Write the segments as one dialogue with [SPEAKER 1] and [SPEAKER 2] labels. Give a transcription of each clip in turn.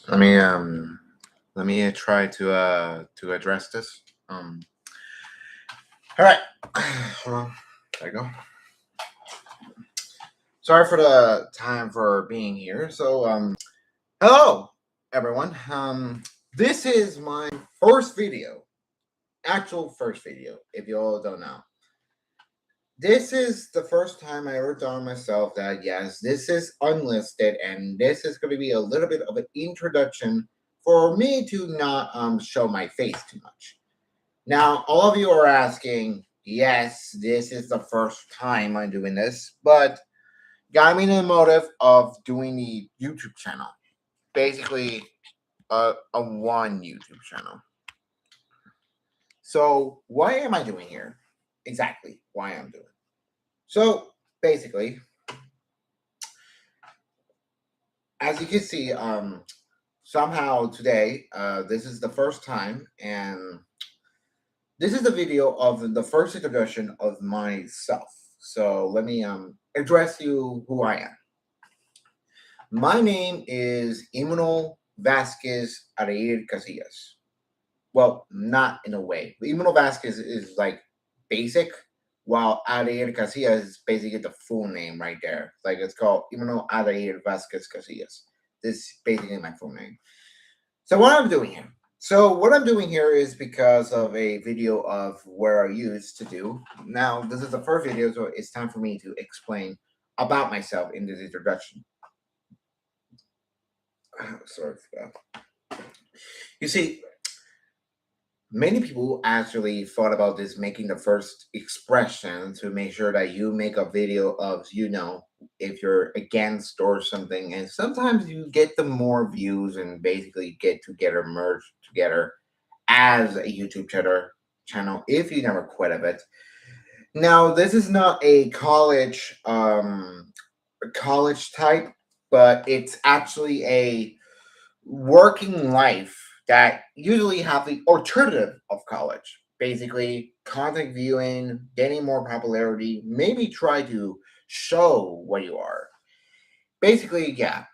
[SPEAKER 1] Let me let me try to address this. All right. Hold on. There you go. Sorry for the time for being here. Hello everyone. This is my first video, actual first video. If you all don't know, this is the first time I ever thought myself that yes, this is unlisted, and this is going to be a little bit of an introduction for me to not show my face too much. Now, all of you are asking, yes, this is the first time I'm doing this, but got me the motive of doing the YouTube channel. Basically, a one YouTube channel. So, why am I doing here? Exactly, why I'm doing. So, basically, as you can see, somehow today, this is the first time, and this is the video of the first introduction of myself. So let me address you who I am. My name is Imanol Vasquez Areir Casillas. Well, not in a way. Imanol Vasquez is like basic, while Areir Casillas is basically the full name right there. Like it's called Imanol Areir Vasquez Casillas. This is basically my full name. So what I'm doing here. So what I'm doing here is because of a video of where I used to do. Now this is the first video, so it's time for me to explain about myself in this introduction. Sorry for that. You see, many people actually thought about this making the first expression to make sure that you make a video of, if you're against or something. And sometimes you get the more views and basically get together, merged together as a YouTube channel if you never quit of it. Now, this is not a college type, but it's actually a working life that usually have the alternative of college. Basically, content viewing, getting more popularity, maybe try to show what you are. Basically, yeah.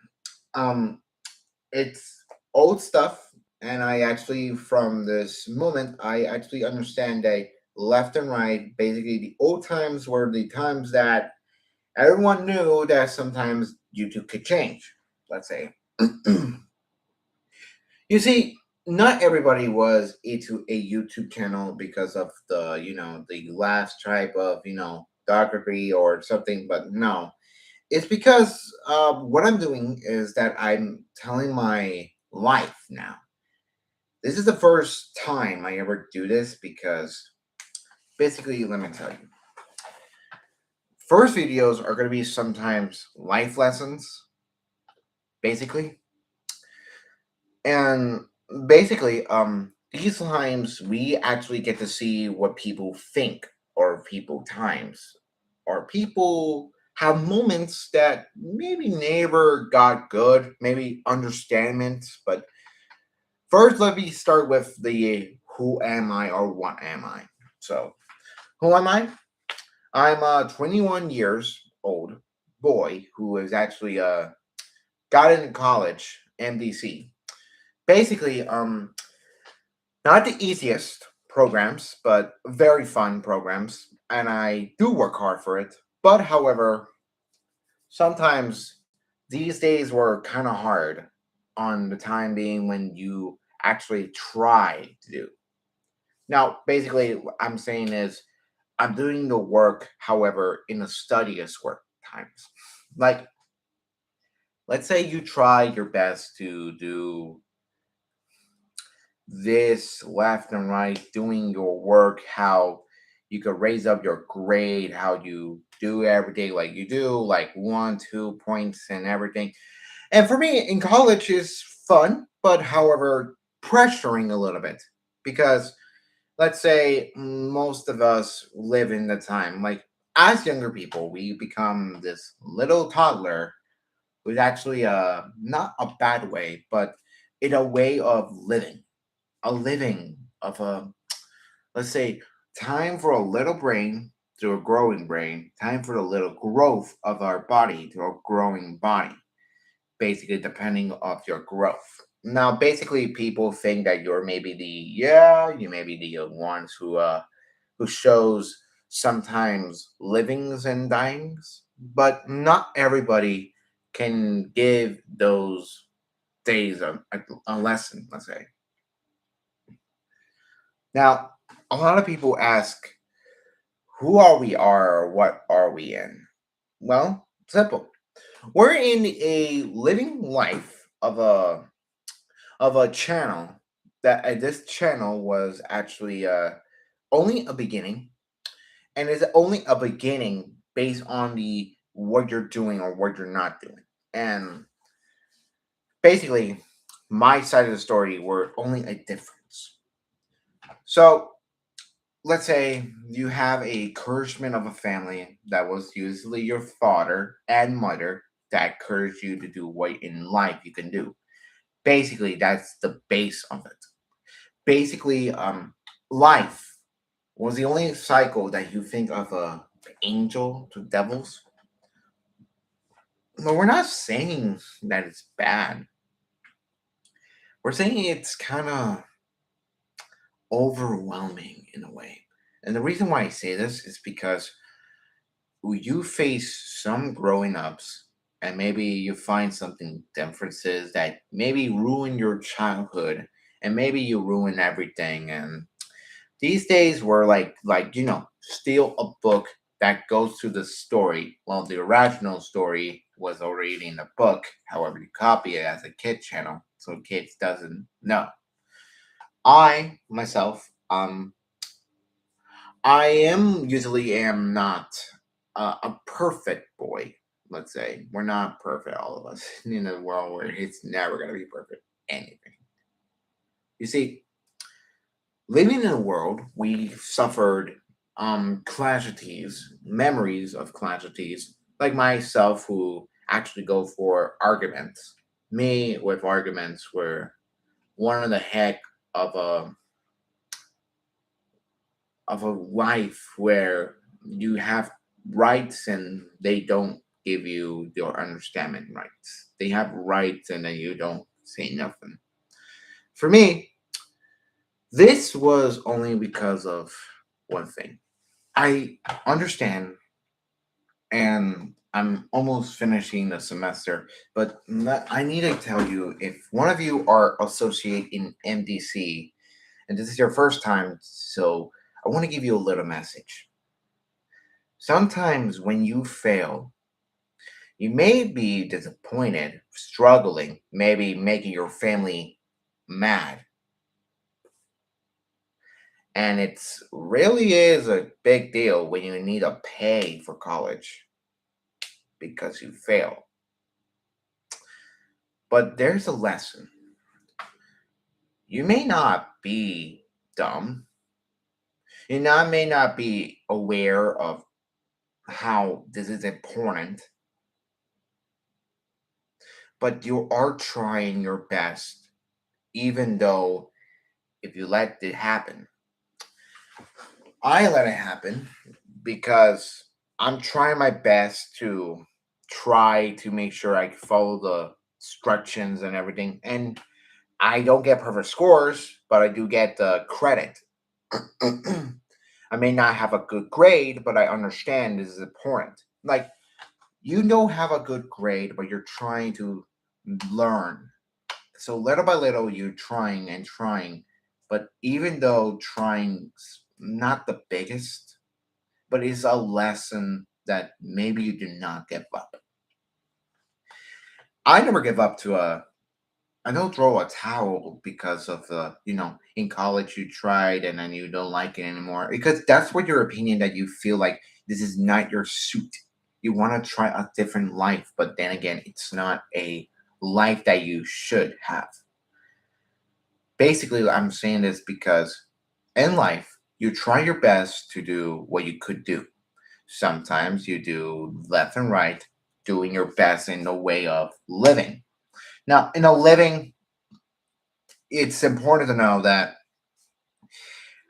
[SPEAKER 1] Um, it's old stuff, and I actually, from this moment, I actually understand that left and right, basically, the old times were the times that everyone knew that sometimes YouTube could change, let's say. You see, not everybody was into a YouTube channel because of the last type of, doggery or something, but no. It's because what I'm doing is that I'm telling my life now. This is the first time I ever do this because basically, let me tell you. First videos are going to be sometimes life lessons, basically. And basically, these times we actually get to see what people think, or people times, or people have moments that maybe never got good, maybe understandment. But first, let me start with the who am I or what am I. So, who am I? I'm a 21 years old boy who is actually got into college, MDC. Basically, not the easiest programs, but very fun programs, and I do work hard for it. But however, sometimes these days were kind of hard on the time being when you actually try to do. Now, basically, what I'm saying is I'm doing the work, however, in a studious work times. Like, let's say you try your best to do this left and right, doing your work, how you could raise up your grade, how you do everything like you do, like 1, 2 points and everything. And for me, in college is fun, but however, pressuring a little bit because let's say most of us live in the time like as younger people, we become this little toddler who's actually not a bad way, but in a way of living a living of a, let's say, time for a little brain to a growing brain, time for a little growth of our body to a growing body, basically depending of your growth. Now, basically, people think that you're maybe the yeah, you may be the ones who shows sometimes livings and dyings, but not everybody can give those days a lesson. Let's say. Now, a lot of people ask, "Who are we? Are or what are we in?" Well, simple. We're in a living life of a channel that this channel was actually only a beginning, and is only a beginning based on the what you're doing or what you're not doing. And basically, my side of the story were only a difference. So let's say you have a encouragement of a family that was usually your father and mother that encouraged you to do what in life you can do. Basically, that's the base of it. Basically, life was the only cycle that you think of a angel to devils. But we're not saying that it's bad. We're saying it's kind of overwhelming in a way. And the reason why I say this is because you face some growing ups and maybe you find something differences that maybe ruin your childhood and maybe you ruin everything. And these days we're steal a book that goes to the story. Well, the original story was already in the book. However, you copy it as a kid channel so kids doesn't know. I myself, I am usually am not a perfect boy. Let's say we're not perfect, all of us, in a world where it's never gonna be perfect. Anything. You see, living in a world we suffered casualties, memories of casualties, like myself who actually go for arguments. Me with arguments were one of the heck of a life where you have rights and they don't give you your understanding rights. They have rights and then you don't say nothing. For me, this was only because of one thing. I understand, and I'm almost finishing the semester, but I need to tell you if one of you are associate in MDC and this is your first time, so I want to give you a little message. Sometimes when you fail, you may be disappointed, struggling, maybe making your family mad. And it's really is a big deal when you need to pay for college because you fail. But there's a lesson. You may not be dumb. May not be aware of how this is important, but you are trying your best, even though if you let it happen. I let it happen because I'm trying my best to try to make sure I follow the instructions and everything. And I don't get perfect scores, but I do get the credit. I may not have a good grade, but I understand this is important. Like, you don't have a good grade, but you're trying to learn. So little by little, you're trying and trying. But even though trying's not the biggest, but it's a lesson that maybe you do not give up. I never give up to a I don't throw a towel because of in college you tried and then you don't like it anymore. Because that's what your opinion that you feel like this is not your suit. You want to try a different life, but then again, it's not a life that you should have. Basically, I'm saying this because in life, you try your best to do what you could do. Sometimes you do left and right, doing your best in the way of living. Now, in a living, it's important to know that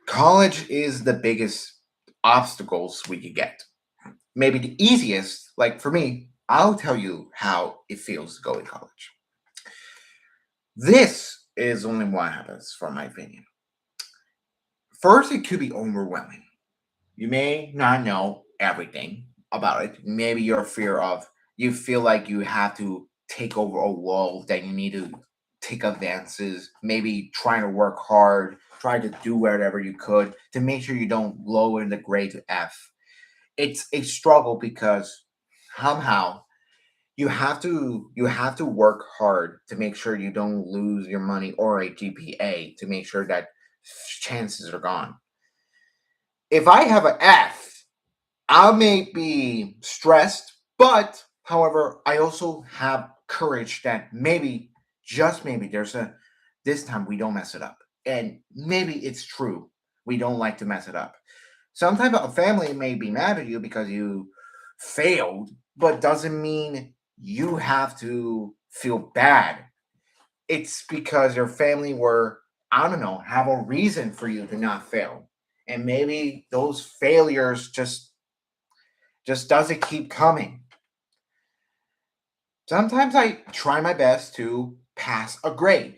[SPEAKER 1] college is the biggest obstacles we could get. Maybe the easiest, like for me, I'll tell you how it feels to go to college. This is only what happens, from my opinion. First, it could be overwhelming. You may not know everything about it. Maybe your fear of you feel like you have to take over a world, that you need to take advances, maybe trying to work hard, try to do whatever you could to make sure you don't lower the grade to F. It's a struggle because somehow you have to work hard to make sure you don't lose your money or a GPA, to make sure that chances are gone. If I have an F, I may be stressed, but however, I also have courage that maybe, just maybe, this time we don't mess it up. And maybe it's true. We don't like to mess it up. Sometimes a family may be mad at you because you failed, but doesn't mean you have to feel bad. It's because your family were, I don't know, have a reason for you to not fail. And maybe those failures just doesn't keep coming. Sometimes I try my best to pass a grade.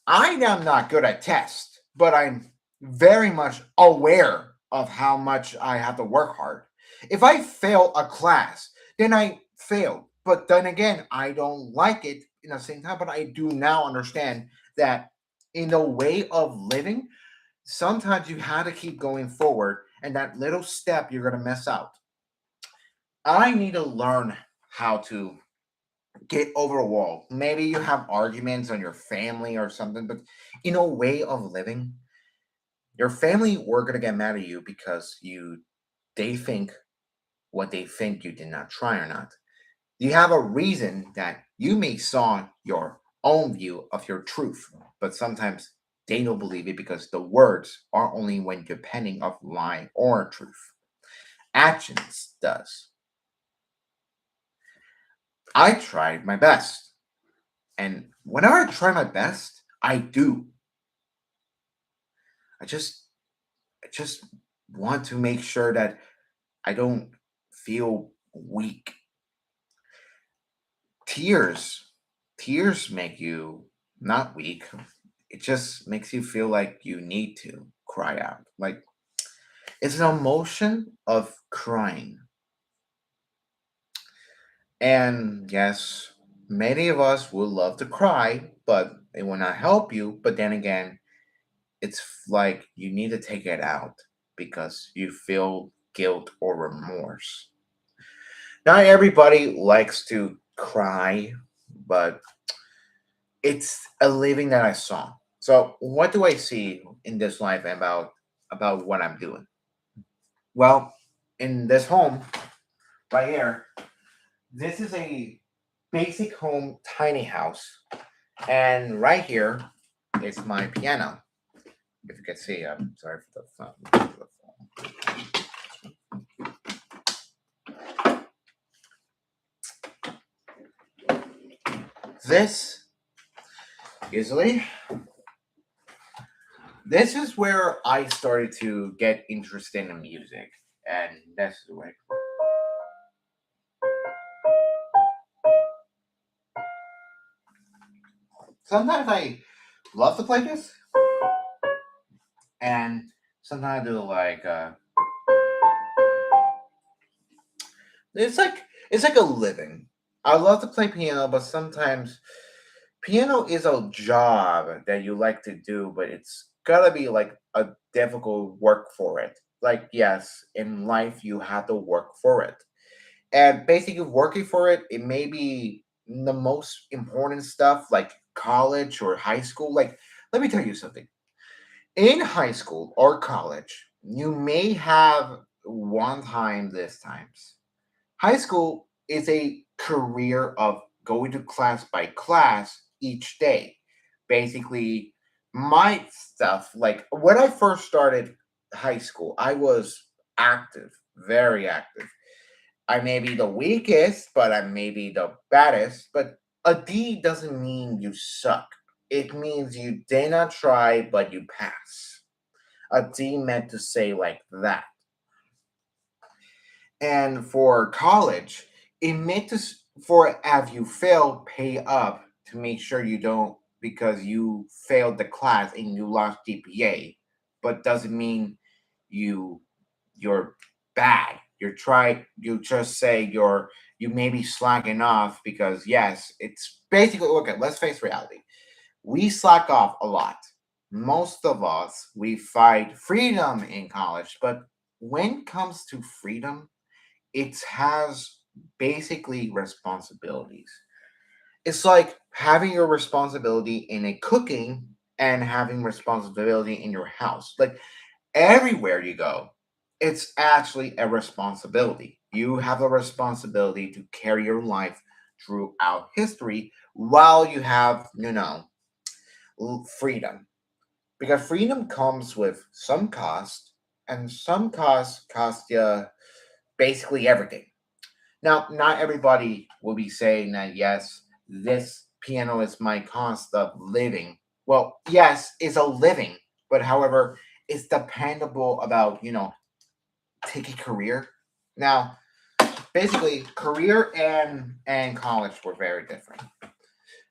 [SPEAKER 1] I am not good at tests, but I'm very much aware of how much I have to work hard. If I fail a class, then I failed. But then again, I don't like it in the same time, but I do now understand that in the way of living, sometimes you have to keep going forward, and that little step you're going to mess out. I need to learn how to get over a wall. Maybe you have arguments on your family or something, but in a way of living, your family were gonna get mad at you because they think what they think you did not try or not. You have a reason that you may saw your own view of your truth, but sometimes they don't believe it because the words are only when depending of lie or truth. Actions does. I tried my best. And whenever I try my best, I do. I just I just want to make sure that I don't feel weak. Tears tears make you not weak. It just makes you feel like you need to cry out. Like it's an emotion of crying. And yes, many of us would love to cry, but it will not help you. But then again, it's like you need to take it out because you feel guilt or remorse. Not everybody likes to cry, but it's a living that I saw. So what do I see in this life about what I'm doing? Well, in this home right here, this is a basic home tiny house, and right here is my piano. If you can see, I'm sorry for the phone. This easily. This is where I started to get interested in music, and that's the way. Sometimes I love to play this, and sometimes I do like it's like it's like a living. I love to play piano, but sometimes piano is a job that you like to do, but it's gotta be like a difficult work for it. Like yes, in life you have to work for it. And basically working for it, it may be the most important stuff like college or high school. Like let me tell you something. In high school or college, you may have one time this times. High school is a career of going to class by class each day. Basically, my stuff, like when I first started high school, I was active, very active. I may be the weakest, but I may be the baddest. But a D doesn't mean you suck. It means you did not try, but you pass. A D meant to say like that. And for college, it meant to for have you fail, pay up to make sure you don't. because you failed the class and you lost GPA, but doesn't mean you you're bad. You just say you may be slacking off because yes, it's basically okay, let's face reality. We slack off a lot. Most of us we fight freedom in college, but when it comes to freedom, it has basically responsibilities. It's like having your responsibility in a cooking and having responsibility in your house. Like everywhere you go, it's actually a responsibility. You have a responsibility to carry your life throughout history while you have, freedom. Because freedom comes with some cost, and some costs cost you basically everything. Now, not everybody will be saying that, yes, this piano is my cost of living. Well, yes, it's a living, but however, it's dependable about, take a career. Now, basically, career and college were very different.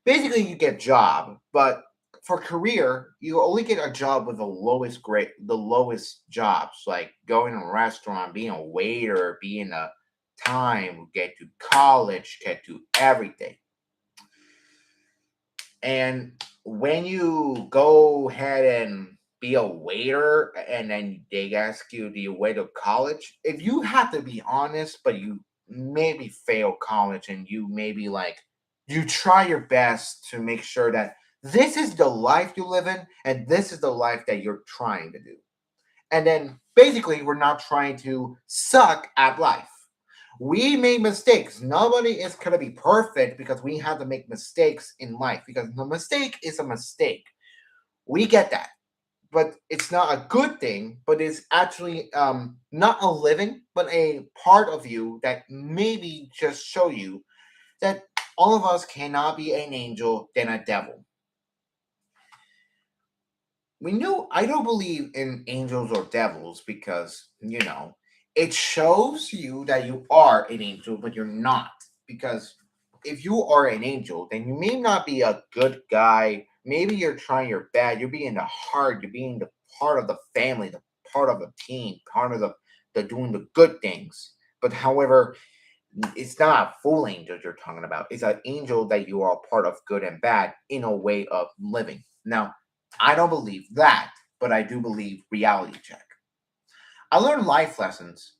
[SPEAKER 1] Basically, you get job, but for career, you only get a job with the lowest grade, the lowest jobs, like going to a restaurant, being a waiter, being a time, get to college, get to everything. And when you go ahead and be a waiter and then they ask you, do you wait to college? If you have to be honest, but you maybe fail college and you maybe like, you try your best to make sure that this is the life you live in and this is the life that you're trying to do. And then basically, we're not trying to suck at life. We make mistakes. Nobody is going to be perfect because we have to make mistakes in life because the mistake is a mistake. We get that. But it's not a good thing, but it's actually not a living, but a part of you that maybe just show you that all of us cannot be an angel than a devil. We know I don't believe in angels or devils because, it shows you that you are an angel, but you're not. Because if you are an angel, then you may not be a good guy. Maybe you're trying your best. You're being the heart. You're being the part of the family, the part of the team, part of the doing the good things. But however, it's not a full angel you're talking about. It's an angel that you are part of good and bad in a way of living. Now, I don't believe that, but I do believe reality check. I learned life lessons.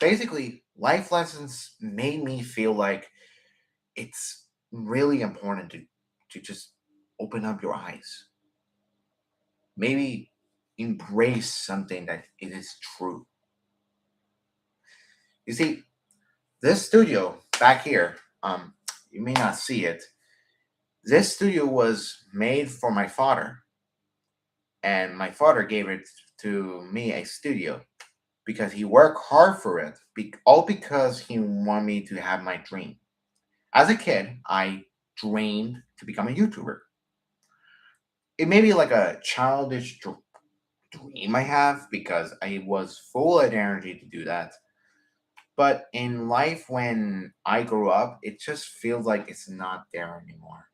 [SPEAKER 1] Basically, life lessons made me feel like it's really important to just open up your eyes. Maybe embrace something that it is true. You see, this studio back here, you may not see it. This studio was made for my father, and my father gave it to me a studio because he worked hard for it, all because he wanted me to have my dream. As a kid, I dreamed to become a YouTuber. It may be like a childish dream I have because I was full of energy to do that. But in life, when I grew up, it just feels like it's not there anymore.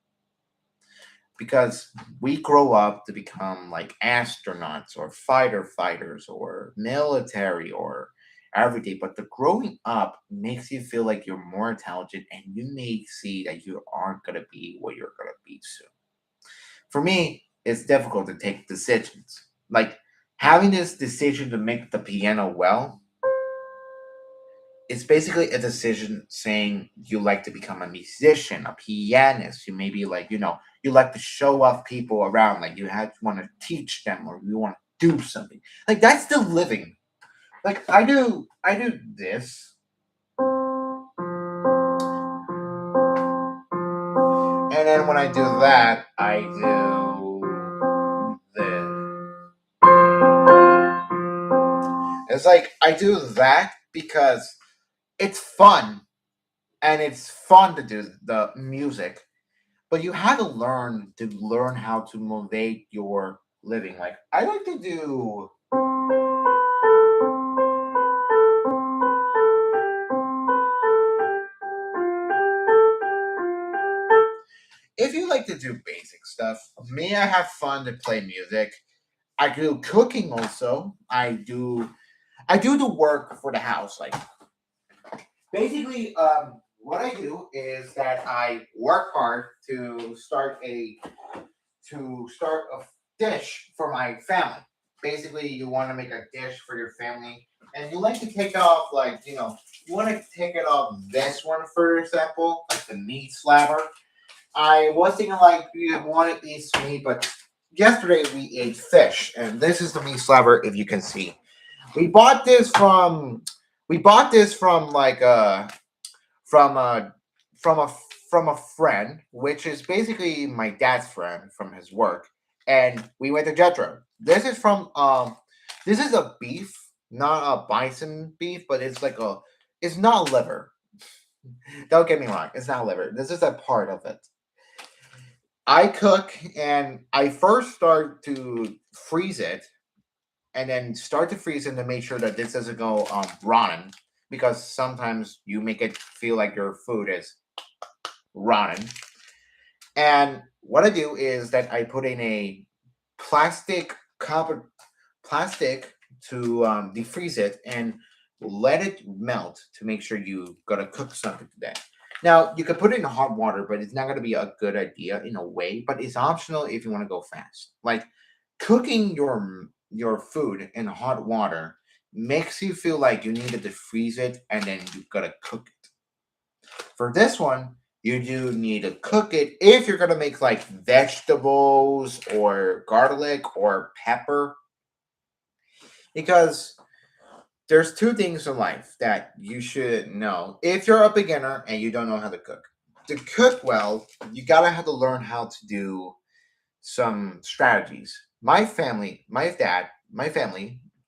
[SPEAKER 1] Because we grow up to become like astronauts or fighter fighters or military or everything, but the growing up makes you feel like you're more intelligent and you may see that you aren't going to be what you're going to be soon. For me, it's difficult to take decisions, like having this decision to make the piano well. It's basically a decision saying you like to become a musician, a pianist. You maybe like, you like to show off people around, like want to teach them or you want to do something. Like that's the living. Like I do this, and then when I do that, I do this. It's like I do that because it's fun and it's fun to do the music, but you have to learn how to motivate your living. Like I like to do, if you like to do basic stuff, me, I have fun to play music. I do cooking also. I do the work for the house. Like basically, what I do is that I work hard to start a dish for my family. Basically, you want to make a dish for your family, and you like to take off, like, you want to take it off this one, for example, like the meat slabber. I was thinking like we wanted to eat meat, but yesterday we ate fish, and this is the meat slabber. If you can see, we bought this from like from a from a from a friend, which is basically my dad's friend from his work, and we went to Jetro. This is a beef, not a bison beef, but it's not liver. Don't get me wrong, it's not liver. This is a part of it. I cook and I first start to freeze it, and then start to freeze it to make sure that this doesn't go rotten, because sometimes you make it feel like your food is rotten. And what I do is that I put in a plastic cover plastic to defreeze it and let it melt to make sure you gotta cook something today. Now you can put it in hot water, but it's not gonna be a good idea in a way. But it's optional if you want to go fast. Like cooking your food in hot water makes you feel like you needed to freeze it and then you gotta cook it. For this one, you do need to cook it if you're gonna make like vegetables or garlic or pepper, because there's two things in life that you should know if you're a beginner and you don't know how to cook. To cook well, you gotta have to learn how to do some strategies. My family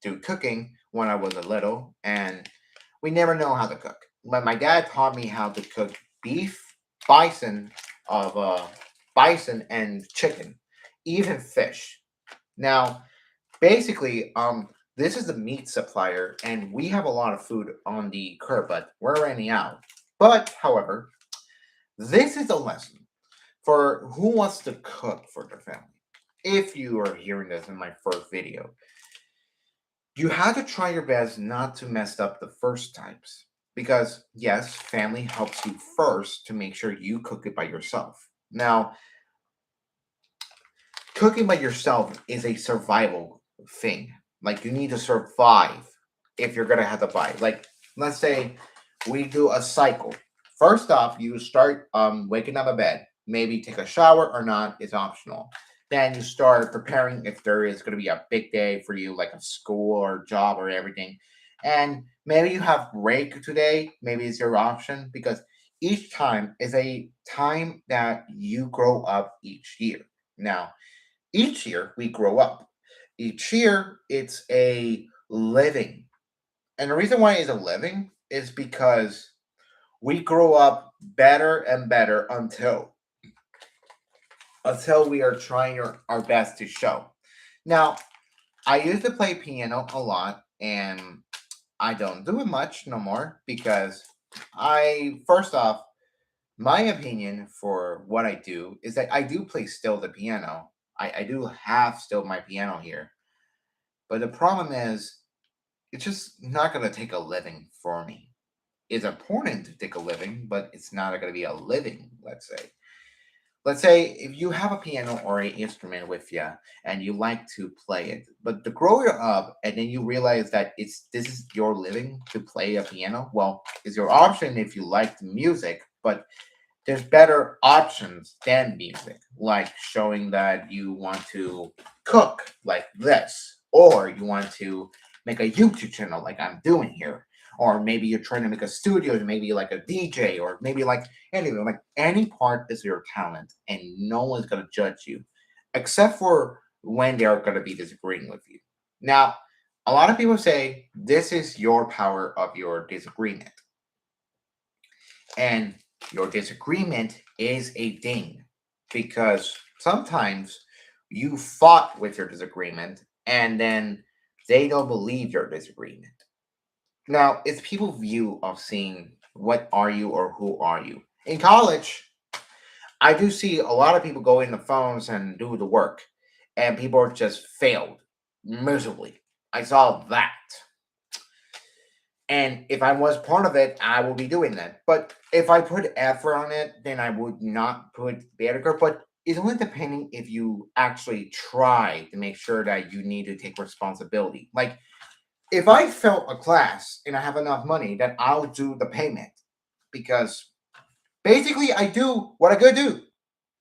[SPEAKER 1] do cooking when I was a little, and we never know how to cook. But my dad taught me how to cook beef, bison, of bison and chicken, even fish. Now, basically, this is the meat supplier, and we have a lot of food on the curb, but we're running out. But, however, this is a lesson for who wants to cook for their family. If you are hearing this in my first video, you have to try your best not to mess up the first times. Because, yes, family helps you first to make sure you cook it by yourself. Now, cooking by yourself is a survival thing. Like, you need to survive if you're going to have to buy. Like, let's say we do a cycle. First off, you start waking up a bed. Maybe take a shower or not is optional. Then you start preparing if there is going to be a big day for you, like a school or job or everything. And maybe you have break today. Maybe it's your option, because each time is a time that you grow up each year. Now, each year we grow up. Each year it's a living. And the reason why it's a living is because we grow up better and better until we are trying our best to show. Now, I used to play piano a lot, and I don't do it much no more because first off, my opinion for what I do is that I do play still the piano. I do have still my piano here. But the problem is, it's just not going to take a living for me. It's important to take a living, but it's not going to be a living, let's say. Let's say if you have a piano or an instrument with you and you like to play it, but to grow it up and then you realize that this is your living to play a piano, well, it's your option if you like the music, but there's better options than music, like showing that you want to cook like this, or you want to make a YouTube channel like I'm doing here, or maybe you're trying to make a studio, maybe like a DJ, or maybe like anything. Like any part is your talent, and no one's gonna judge you, except for when they are gonna be disagreeing with you. Now, a lot of people say this is your power of your disagreement. And your disagreement is a thing, because sometimes you fought with your disagreement and then they don't believe your disagreement. Now, it's people's view of seeing what are you or who are you. In college, I do see a lot of people go in the phones and do the work, and people are just failed miserably. I saw that. And if I was part of it, I will be doing that. But if I put effort on it, then I would not put vinegar. But it's only depending if you actually try to make sure that you need to take responsibility. Like if I fail a class and I have enough money, then I'll do the payment because basically I do what I could do.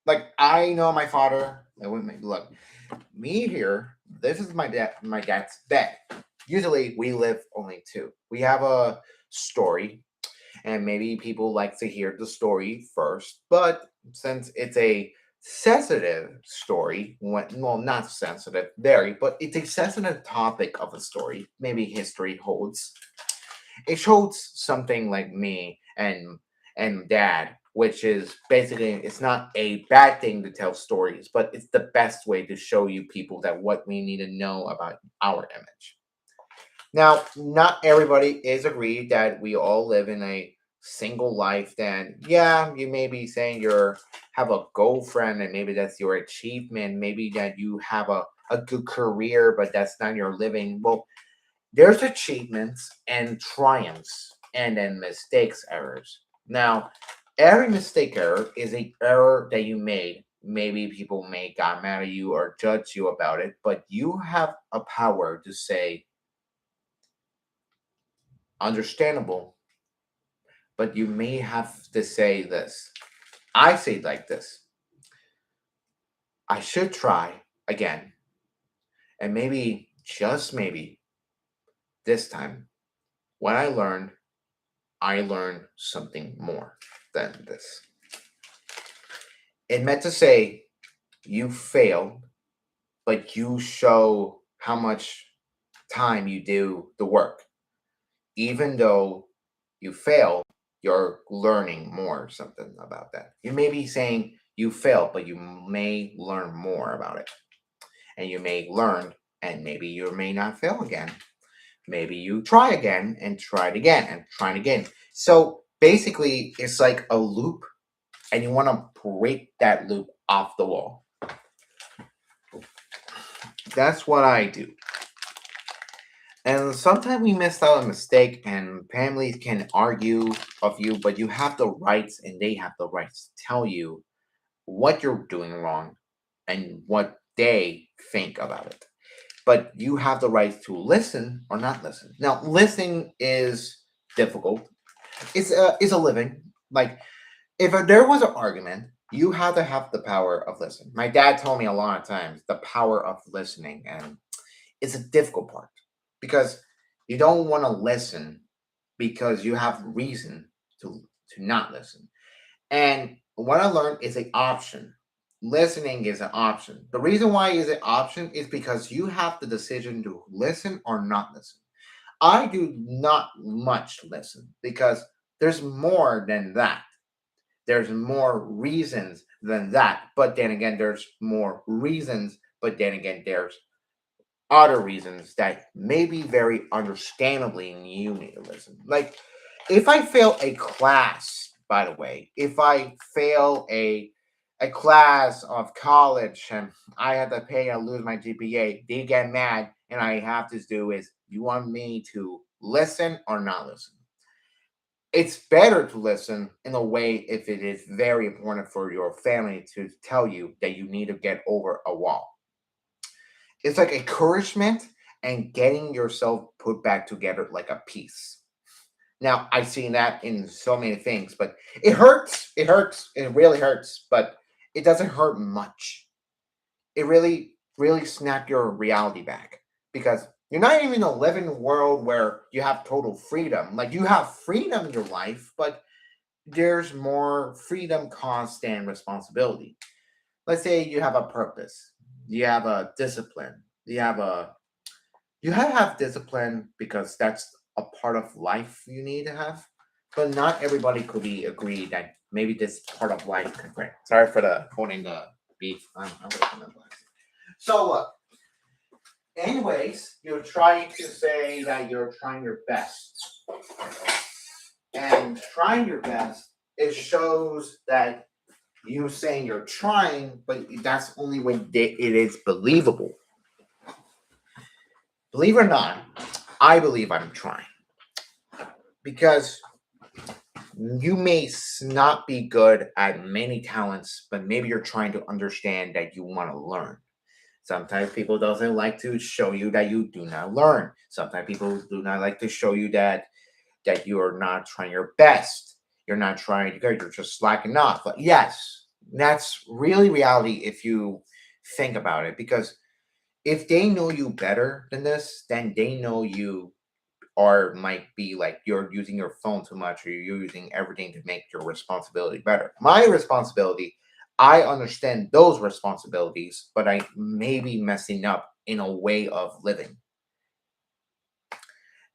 [SPEAKER 1] Like I know my father. Look, me here. This is my dad. My dad's bed. Usually we live only two. We have a story, and maybe people like to hear the story first. But since it's a sensitive story, well, not sensitive, very, but it's a sensitive topic of a story. Maybe history holds. It shows something like me and dad, which is basically it's not a bad thing to tell stories, but it's the best way to show you people that what we need to know about our image. Now, not everybody is agreed that we all live in a single life. Then, yeah, you may be saying you're have a girlfriend and maybe that's your achievement. Maybe that you have a good career, but that's not your living. Well, there's achievements and triumphs and then mistakes, errors. Now, every mistake error is a error that you made. Maybe people may got mad at you or judge you about it, but you have a power to say, understandable, but you may have to say this. I say it like this. I should try again. And maybe, just maybe, this time, when I learned something more than this. It meant to say you failed, but you show how much time you do the work. Even though you fail, you're learning more something about that. You may be saying you failed, but you may learn more about it. And you may learn, and maybe you may not fail again. Maybe you try again and try it again and try it again. So basically, it's like a loop, and you want to break that loop off the wall. That's what I do. And sometimes we miss out a mistake, and families can argue of you, but you have the rights, and they have the rights to tell you what you're doing wrong and what they think about it. But you have the right to listen or not listen. Now, listening is difficult. It's a living. Like if there was an argument, you have to have the power of listening. My dad told me a lot of times the power of listening, and it's a difficult part because you don't want to listen because you have reason to not listen. And what I learned is an option. Listening is an option. The reason why is an option is because you have the decision to listen or not listen. I do not much listen because there's more than that. There's more reasons than that. But then again, there's more reasons. But then again, there's other reasons that may be very understandably you need to listen. Like if I fail a class, by the way, if I fail a class of college and I have to pay and lose my GPA, they get mad and I have to do is you want me to listen or not listen? It's better to listen in a way if it is very important for your family to tell you that you need to get over a wall. It's like encouragement and getting yourself put back together like a piece. Now, I've seen that in so many things, but it hurts. It hurts. It really hurts, but it doesn't hurt much. It really, really snap your reality back because you're not even in a living world where you have total freedom. Like you have freedom in your life, but there's more freedom cost and responsibility. Let's say you have a purpose, you have a discipline, you have discipline because that's a part of life you need to have. But not everybody could be agreed that maybe this part of life can bring. Sorry for the holding the beef. I'm gonna come in last. So anyways, you're trying to say that you're trying your best. And trying your best, it shows that You're saying you're trying, but that's only when it is believable. Believe it or not, I believe I'm trying because you may not be good at many talents, but maybe you're trying to understand that you want to learn. Sometimes people doesn't like to show you that you do not learn. Sometimes people do not like to show you that you are not trying your best. You're not trying to go. You're just slacking off. But yes, that's really reality if you think about it. Because if they know you better than this, then they know you or might be like you're using your phone too much or you're using everything to make your responsibility better. My responsibility, I understand those responsibilities, but I may be messing up in a way of living.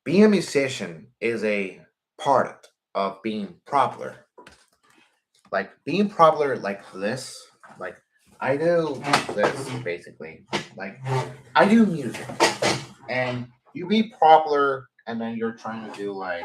[SPEAKER 1] Being a musician is a part of being popular. Like being popular like this, like I do this basically. Like I do music and you be popular and then you're trying to do like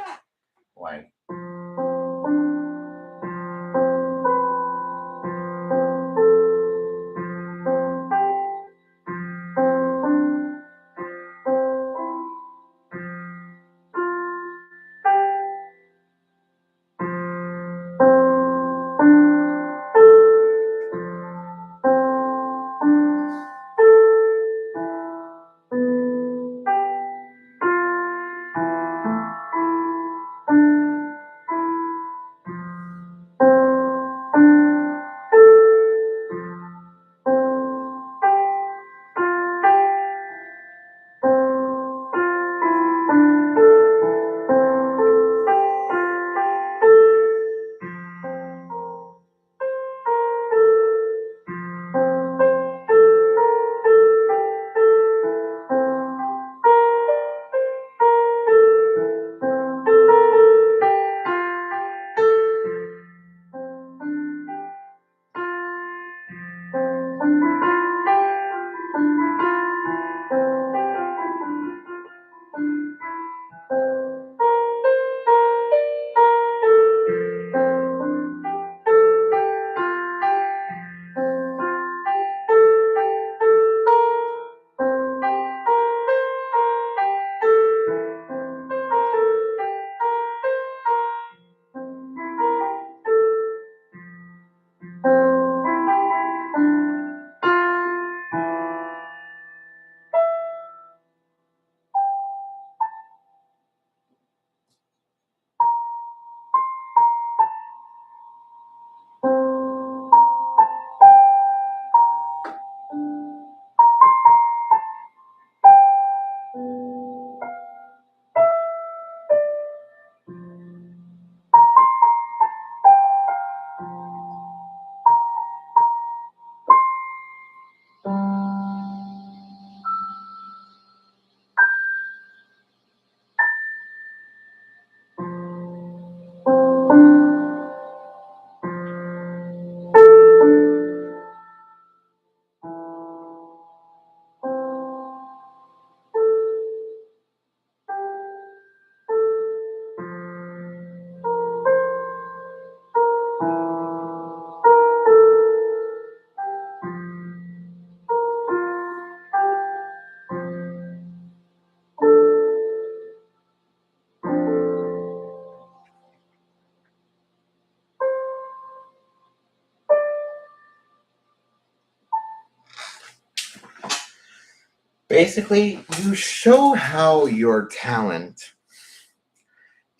[SPEAKER 1] basically you show how your talent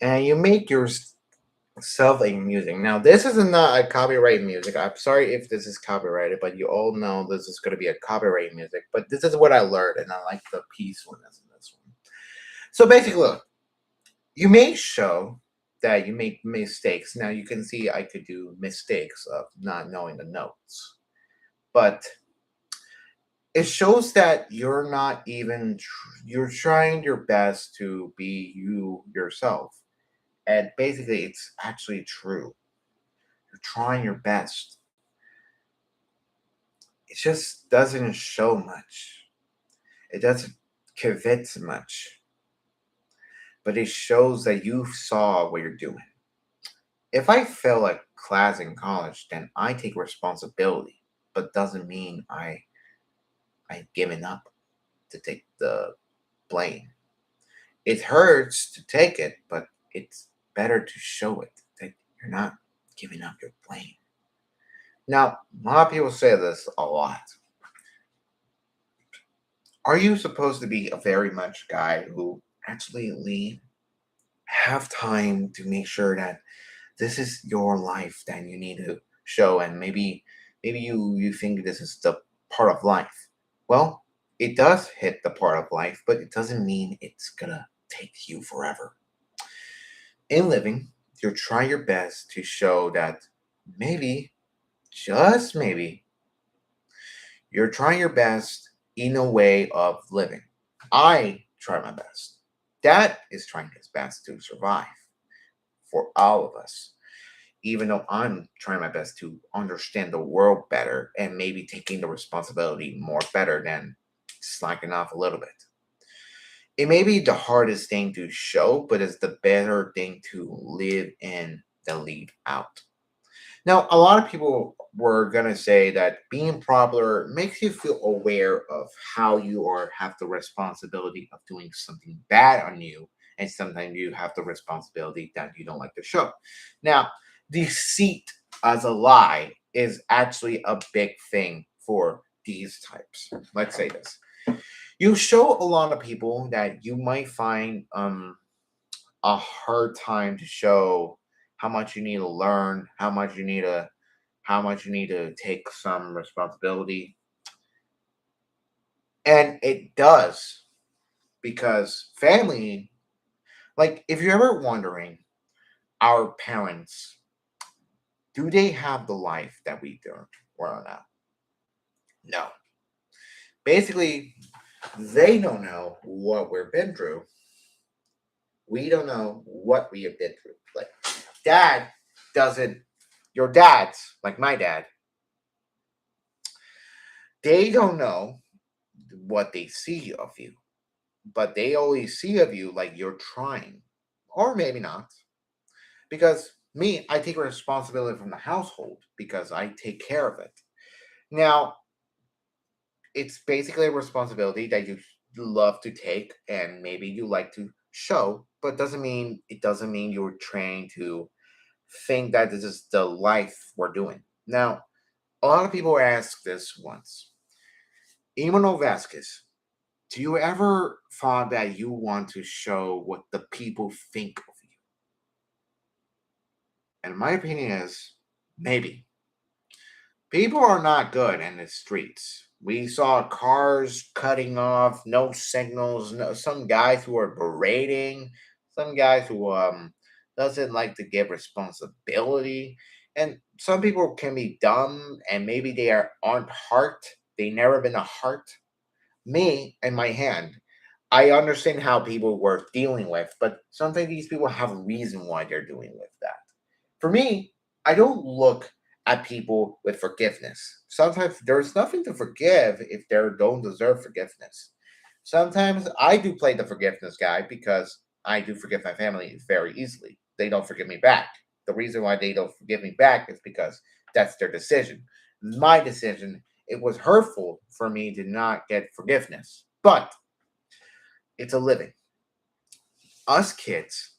[SPEAKER 1] and you make yourself a music. Now this is not a copyright music. I'm sorry if this is copyrighted, but you all know this is going to be a copyright music. But this is what I learned, and I like the peacefulness in this one. So basically, look, you may show that you make mistakes. Now you can see I could do mistakes of not knowing the notes, but it shows that you're not even you're trying your best to be you yourself, and basically it's actually true. You're trying your best. It just doesn't show much. It doesn't convince much, but it shows that you saw what you're doing. If I fail a class in college, then I take responsibility, but doesn't mean I've given up to take the blame. It hurts to take it, but it's better to show it that you're not giving up your blame. Now, a lot of people say this a lot. Are you supposed to be a very much guy who actually have time to make sure that this is your life that you need to show, and maybe you think this is the part of life? Well, it does hit the part of life, but it doesn't mean it's gonna take you forever. In living, you try your best to show that maybe, just maybe, you're trying your best in a way of living. I try my best. Dad is trying his best to survive for all of us, even though I'm trying my best to understand the world better and maybe taking the responsibility more better than slacking off a little bit. It may be the hardest thing to show, but it's the better thing to live in than leave out. Now, a lot of people were gonna say that being popular makes you feel aware of how you are have the responsibility of doing something bad on you, and sometimes you have the responsibility that you don't like to show. Now, deceit as a lie is actually a big thing for these types. Let's say this. You show a lot of people that you might find a hard time to show how much you need to learn, how much you need to take some responsibility. And it does, because family, like if you're ever wondering, our parents, do they have the life that we do or not? No. Basically, they don't know what we've been through. We don't know what we have been through. Like dad doesn't your dads, like my dad, they don't know what they see of you, but they always see of you like you're trying, or maybe not. Because me, I take responsibility from the household because I take care of it. Now, it's basically a responsibility that you love to take and maybe you like to show, but doesn't mean you're trained to think that this is the life we're doing. Now, a lot of people ask this once. Emmanuel Vasquez, do you ever thought that you want to show what the people think of you? And my opinion is maybe. People are not good in the streets. We saw cars cutting off, no signals, some guys who are berating, some guys who doesn't like to give responsibility. And some people can be dumb and maybe aren't heart. They never been a heart. Me and my hand, I understand how people were dealing with, but sometimes these people have a reason why they're doing with that. For me, I don't look at people with forgiveness. Sometimes there's nothing to forgive if they don't deserve forgiveness. Sometimes I do play the forgiveness guy because I do forgive my family very easily. They don't forgive me back. The reason why they don't forgive me back is because that's their decision. My decision, it was hurtful for me to not get forgiveness, but it's a living. Us kids,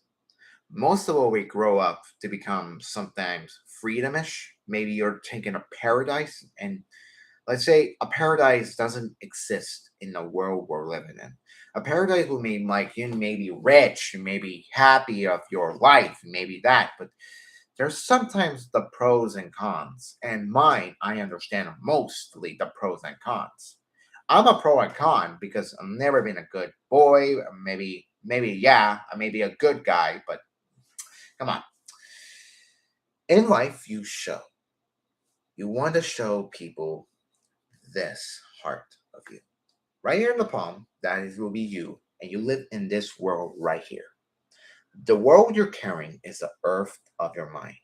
[SPEAKER 1] most of what we grow up to become sometimes freedomish. Maybe you're taking a paradise, and let's say a paradise doesn't exist in the world we're living in. A paradise will mean like you may be rich, you may be happy of your life, maybe that, but there's sometimes the pros and cons. And mine, I understand mostly the pros and cons. I'm a pro and con because I've never been a good boy. Maybe yeah, I may be a good guy, but come on. In life, you show. You want to show people this heart of you. Right here in the palm, will be you, and you live in this world right here. The world you're carrying is the earth of your mind.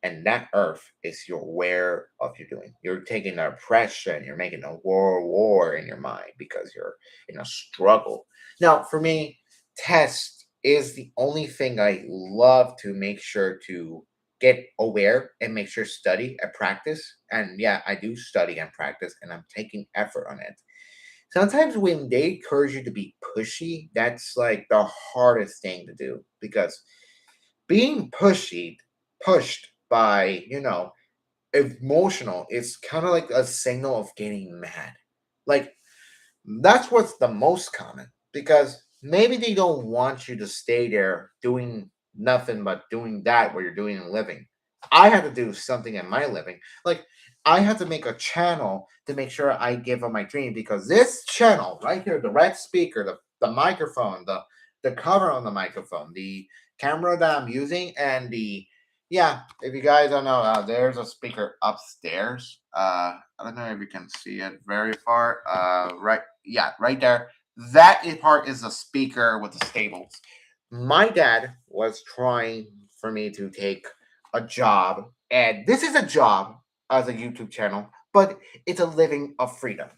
[SPEAKER 1] And that earth is your aware of your doing. You're taking the oppression, you're making a world war in your mind because you're in a struggle. Now, for me, test. is the only thing I love to make sure to get aware and make sure study and practice. And yeah, I do study and practice, and I'm taking effort on it. Sometimes when they encourage you to be pushy, that's like the hardest thing to do because being pushed by, emotional, it's kind of like a signal of getting mad. Like that's what's the most common because maybe they don't want you to stay there doing nothing but doing that what you're doing in living. I had to do something in my living. Like I had to make a channel to make sure I give up my dream because this channel right here, the red speaker, the microphone, the cover on the microphone, the camera that I'm using, and the yeah, if you guys don't know, there's a speaker upstairs. I don't know if you can see it very far. Right, yeah, right there. Part is a speaker with the stables. My dad was trying for me to take a job, and this is a job as a YouTube channel, but it's a living of freedom.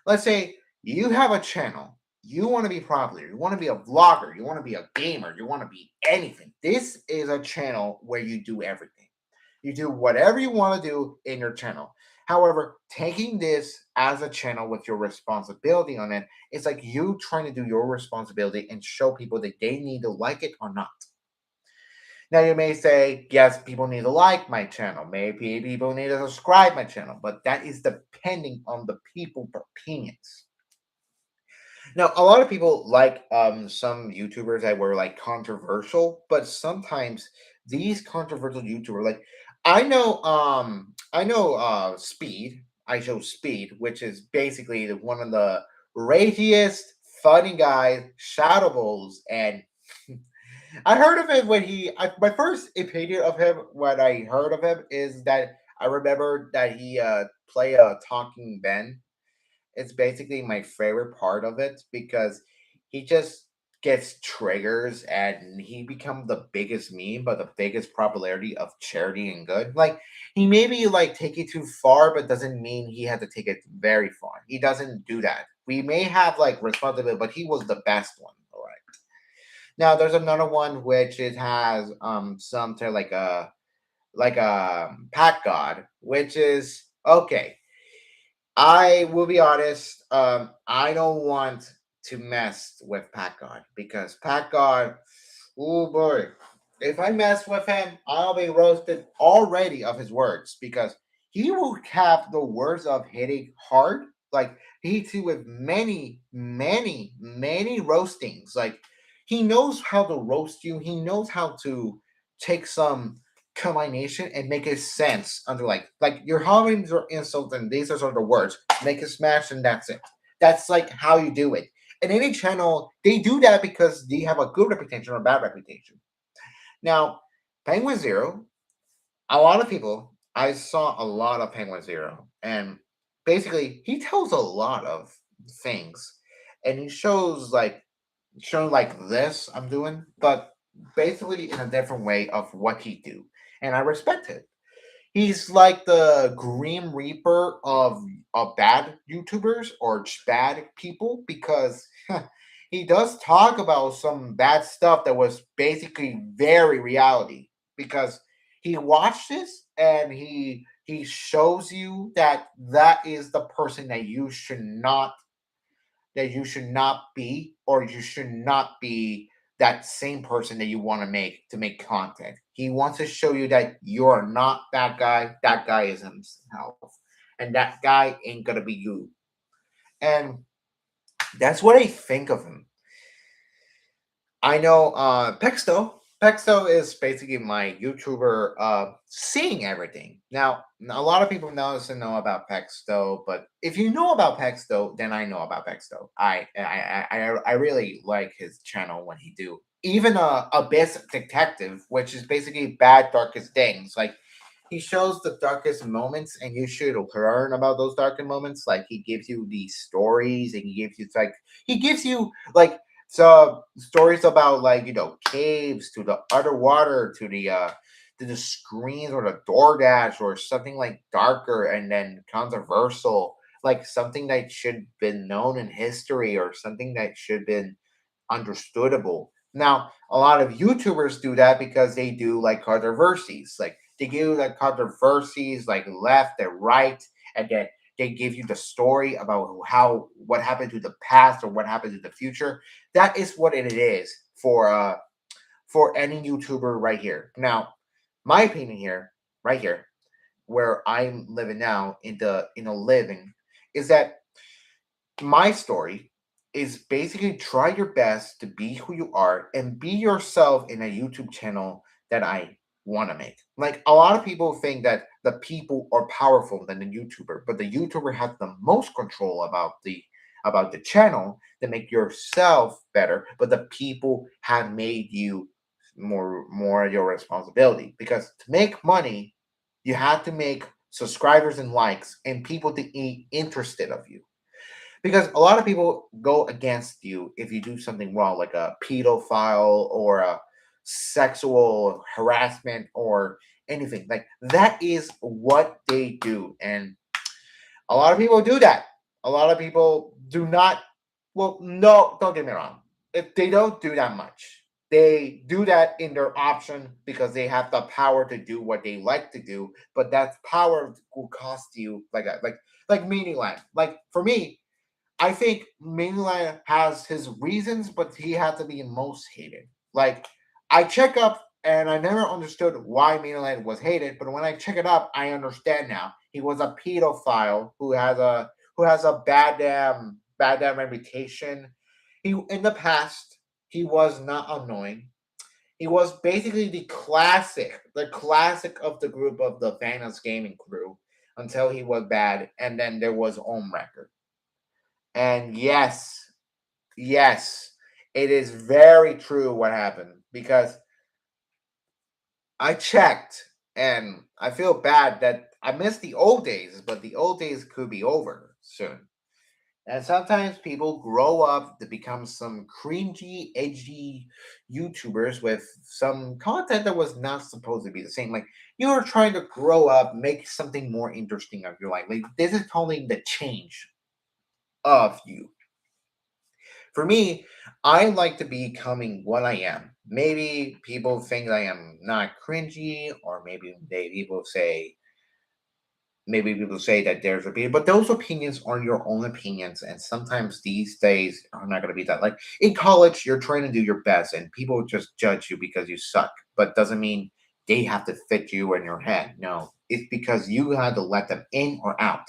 [SPEAKER 1] Let's say you have a channel, you want to be popular, you want to be a vlogger, you want to be a gamer, you want to be anything. This is a channel where you do everything. You do whatever you want to do in your channel. However, taking this as a channel with your responsibility on it, it's like you trying to do your responsibility and show people that they need to like it or not. Now you may say, yes, people need to like my channel. Maybe people need to subscribe my channel, but that is depending on the people's opinions. Now, a lot of people like some YouTubers that were like controversial, but sometimes these controversial YouTubers, like I know Speed, I show Speed, which is basically one of the ragiest, funny guys, Shadowballs, and I heard of him when my first opinion of him when I heard of him is that I remember that he play a talking Ben. It's basically my favorite part of it because he just gets triggers and he becomes the biggest meme, but the biggest popularity of charity and good. Like he maybe like take it too far, but doesn't mean he had to take it very far. He doesn't do that. We may have like responsibility, but he was the best one. All right. Now there's another one which it has something like a pack god, which is okay. I will be honest. I don't want to mess with Pat God because Pat God, oh boy, if I mess with him, I'll be roasted already of his words because he will have the words of hitting hard. Like he hits you with many, many, many roastings. Like he knows how to roast you. He knows how to take some combination and make it sense under like you're having your insult and these are sort of the words make it smash and that's it. That's like how you do it. And any channel they do that because they have a good reputation or a bad reputation. Now Penguin Zero, a lot of people, I saw a lot of Penguin Zero, and basically he tells a lot of things and he shows like this I'm doing, but basically in a different way of what he do, and I respect it. He's like the Grim Reaper of bad YouTubers or bad people because he does talk about some bad stuff that was basically very reality because he watched this and he shows you that that is the person that you should not be, or you should not be that same person that you want to make content. He wants to show you that you're not that guy. That guy is himself, and that guy ain't gonna be you. And that's what I think of him. I know Pexto. Pexto is basically my YouTuber seeing everything. Now, a lot of people know about Pexto, but if you know about Pexto, then I know about Pexto. I really like his channel when he do. Even Abyss Detective, which is basically bad darkest things. Like he shows the darkest moments and you should learn about those darkest moments. Like he gives you these stories and he gives you like so stories about like caves to the underwater to the screens or the DoorDash or something like darker and then controversial, like something that should been known in history or something that should been understandable. Now, a lot of YouTubers do that because they do like controversies. Like they give like controversies like left and right, and then they give you the story about how what happened to the past or what happened to the future. That is what it is for any YouTuber right here. Now, my opinion here, right here, where I'm living now in a living, is that my story is basically try your best to be who you are and be yourself in a YouTube channel that I want to make. Like a lot of people think that the people are powerful than the YouTuber, but the YouTuber has the most control about the channel to make yourself better, but the people have made you more your responsibility because to make money, you have to make subscribers and likes and people to be interested of you because a lot of people go against you if you do something wrong, like a pedophile or a sexual harassment or anything. Like that is what they do, and a lot of people do that. A lot of people do not. Well, no, don't get me wrong. If they don't do that much, they do that in their option because they have the power to do what they like to do. But that power will cost you like meaning land. Like for me, I think Mainland has his reasons, but he had to be most hated. Like I check up and I never understood why Mainland was hated, but when I check it up, I understand now. He was a pedophile who has a bad damn reputation. He in the past he was not annoying. He was basically the classic of the group of the Thanos gaming crew until he was bad, and then there was Ohm Record. And yes, it is very true what happened because I checked and I feel bad that I miss the old days, but the old days could be over soon. And sometimes people grow up to become some cringy, edgy YouTubers with some content that was not supposed to be the same. Like you are trying to grow up, make something more interesting of your life. Like this is totally the change of you. For me, I like to be becoming what I am. Maybe people think I am not cringy, or maybe people say that there's opinion, but those opinions are your own opinions, and sometimes these days are not going to be that. Like in college, you're trying to do your best, and people just judge you because you suck, but doesn't mean they have to fit you in your head. No, it's because you had to let them in or out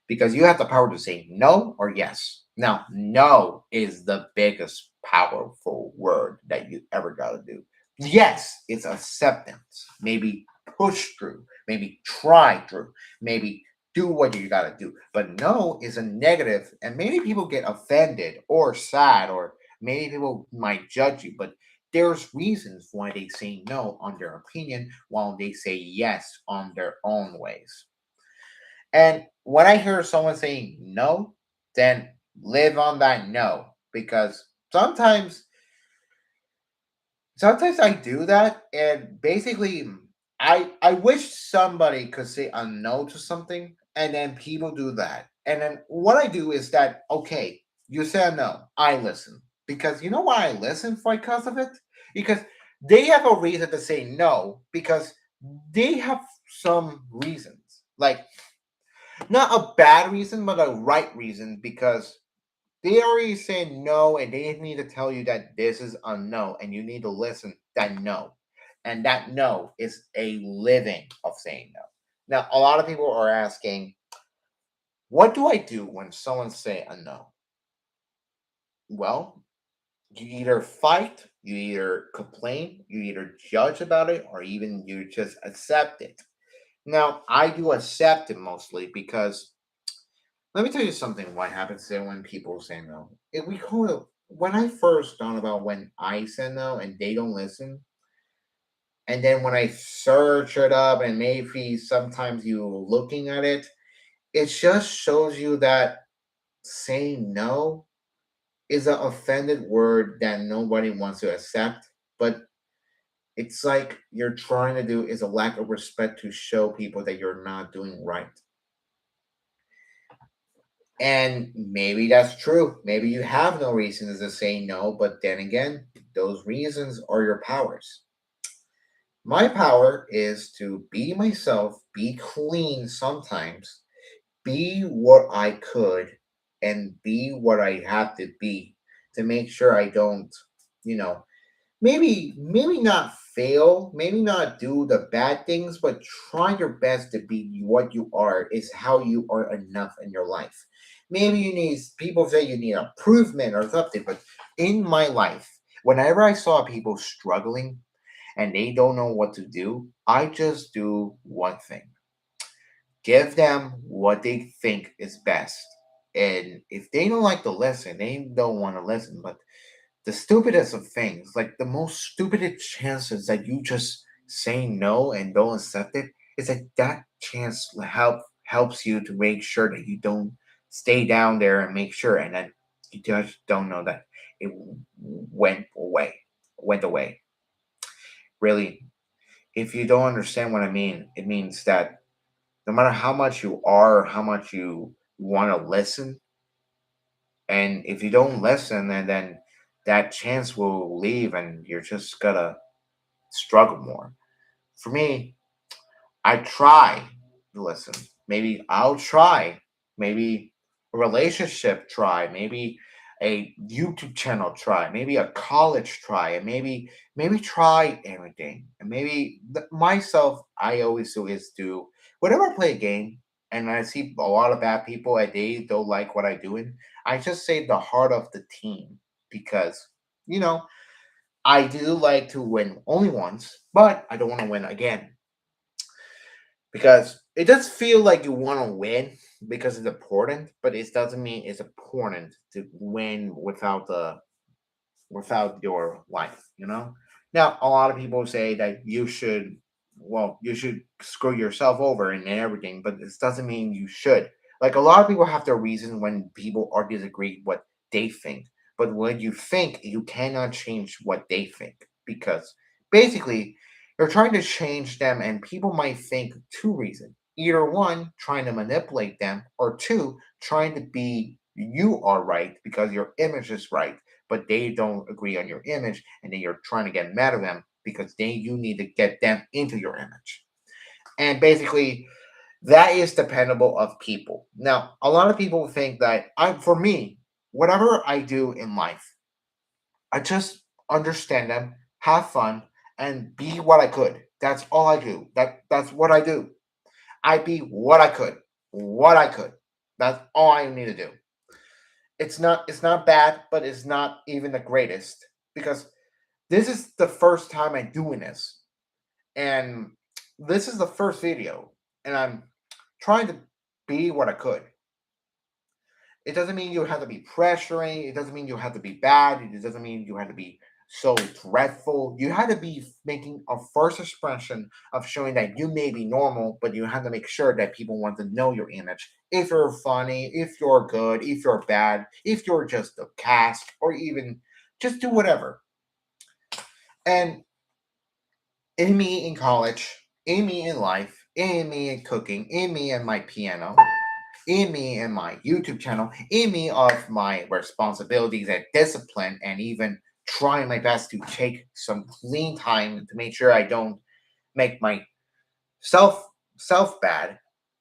[SPEAKER 1] because you have the power to say no or yes. Now, no is the biggest powerful word that you ever got to do. Yes, it's acceptance. Maybe push through, maybe try through, maybe do what you got to do. But no is a negative, and many people get offended or sad, or many people might judge you. But there's reasons why they say no on their opinion while they say yes on their own ways. And when I hear someone saying no, then live on that no because sometimes I do that and basically I wish somebody could say a no to something and then people do that. And then what I do is that okay, you say a no, I listen. Because you know why I listen for because of it? Because they have a reason to say no because they have some reasons. Like not a bad reason, but a right reason because they already said no and they need to tell you that this is a no and you need to listen that no. And that no is a living of saying no. Now, a lot of people are asking, what do I do when someone say a no? Well, you either fight, you either complain, you either judge about it, or even you just accept it. Now, I do accept it mostly because let me tell you something. What happens then when people say no? If we call it when I first thought about when I said no and they don't listen, and then when I search it up and maybe sometimes you looking at it, it just shows you that saying no is an offended word that nobody wants to accept. But it's like you're trying to do is a lack of respect to show people that you're not doing right. And maybe that's true. Maybe you have no reasons to say no, but then again, those reasons are your powers. My power is to be myself, be clean sometimes, be what I could, and be what I have to be to make sure I don't, you know, maybe not fail, maybe not do the bad things, but try your best to be what you are is how you are enough in your life. Maybe you need, people say you need improvement or something, but in my life, whenever I saw people struggling and they don't know what to do, I just do one thing: give them what they think is best. And if they don't like to listen, they don't want to listen. But the stupidest of things, like the most stupidest chances that you just say no and don't accept it, is that that chance helps you to make sure that you don't stay down there and make sure, and then you just don't know that it went away, went away. Really, if you don't understand what I mean, it means that no matter how much you are, how much you want to listen, and if you don't listen, and then that chance will leave, and you're just gonna struggle more. For me, I try to listen. Maybe I'll try. Maybe a relationship try. Maybe a YouTube channel try. Maybe a college try. And maybe try everything. And maybe myself, I always do is do whenever I play a game and I see a lot of bad people and they don't like what I'm doing, I just say the heart of the team because you know I do like to win only once, but I don't want to win again because it does feel like you want to win because it's important, but it doesn't mean it's important to win without your life. Now a lot of people say that you should screw yourself over and everything, but this doesn't mean you should. Like a lot of people have their reasons when people are disagree what they think, but when you think, you cannot change what they think because basically you're trying to change them, and people might think two reasons: either one, trying to manipulate them, or two, trying to be you are right because your image is right, but they don't agree on your image, and then you're trying to get mad at them because you need to get them into your image. And basically that is dependable of people. Now a lot of people think that for me, whatever I do in life, I just understand them, have fun, and be what I could. That's all I do. That's what I do. I be what I could. What I could. That's all I need to do. It's not bad, but it's not even the greatest because this is the first time I'm doing this, and this is the first video, and I'm trying to be what I could. It doesn't mean you have to be pressuring. It doesn't mean you have to be bad. It doesn't mean you have to be so dreadful. You have to be making a first expression of showing that you may be normal, but you have to make sure that people want to know your image. If you're funny, if you're good, if you're bad, if you're just a cast, or even just do whatever. And in me in college, in me in life, in me in cooking, in me and my piano, in me and my YouTube channel, in me of my responsibilities and discipline, and even trying my best to take some clean time to make sure I don't make my self self bad,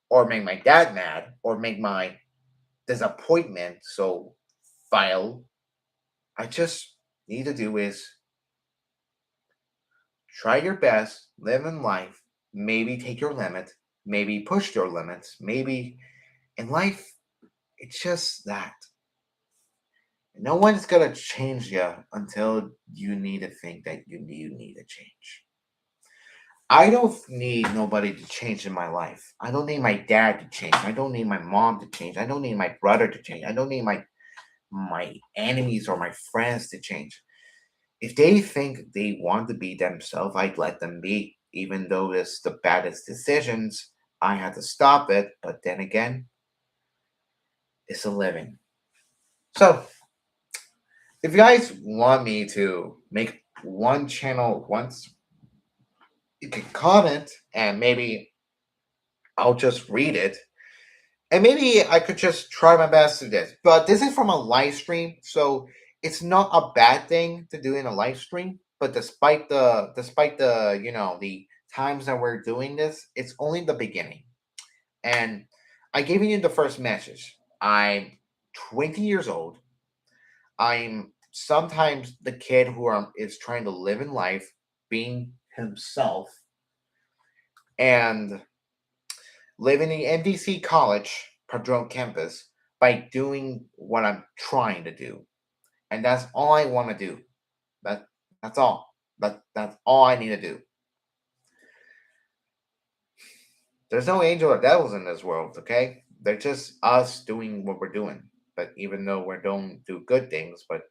[SPEAKER 1] or make my dad mad, or make my disappointment so vile. I just need to do is try your best, live in life, maybe take your limit, maybe push your limits, maybe in life, it's just that. No one's gonna change you until you need to think that you need to change. I don't need nobody to change in my life. I don't need my dad to change. I don't need my mom to change. I don't need my brother to change. I don't need my enemies or my friends to change. If they think they want to be themselves, I'd let them be. Even though it's the baddest decisions, I had to stop it. But then again, it's a living. So if you guys want me to make one channel once, you can comment and maybe I'll just read it And maybe I could just try my best to this. But this is from a live stream, so it's not a bad thing to do in a live stream. But despite the the times that we're doing this, it's only the beginning. And I gave you the first message. I'm 20 years old. I'm sometimes the kid who is trying to live in life, being himself, and living in NDC College, Padron campus, by doing what I'm trying to do. And that's all I want to do. That that's all. That's all I need to do. There's no angel or devils in this world, okay? They're just us doing what we're doing. But even though we don't do good things, but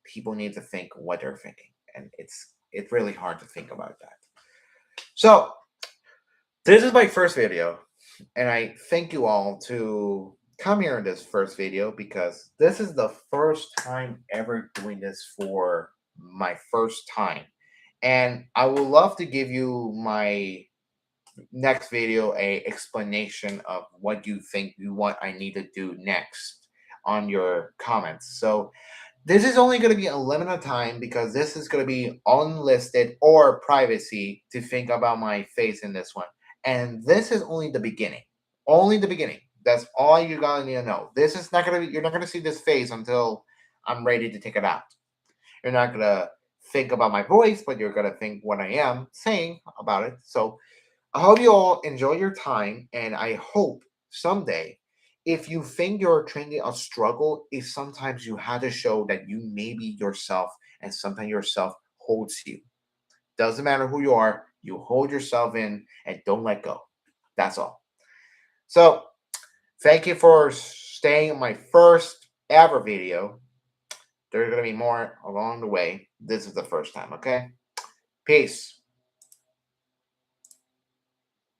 [SPEAKER 1] people need to think what they're thinking. And it's really hard to think about that. So this is my first video, and I thank you all to come here in this first video because this is the first time ever doing this for my first time. And I would love to give you my next video a explanation of what you think you want I need to do next on your comments. So this is only going to be a limited time because this is going to be unlisted or privacy to think about my face in this one. And this is only the beginning. Only the beginning. That's all you're going to need to know. This is not going to be, you're not going to see this face until I'm ready to take it out. You're not going to think about my voice, but you're going to think what I am saying about it. So I hope you all enjoy your time, and I hope someday, if you think you're training a struggle, is sometimes you have to show that you may be yourself, and sometimes yourself holds you. Doesn't matter who you are, you hold yourself in and don't let go. That's all. So, thank you for staying in my first ever video. There's going to be more along the way. This is the first time, okay? Peace.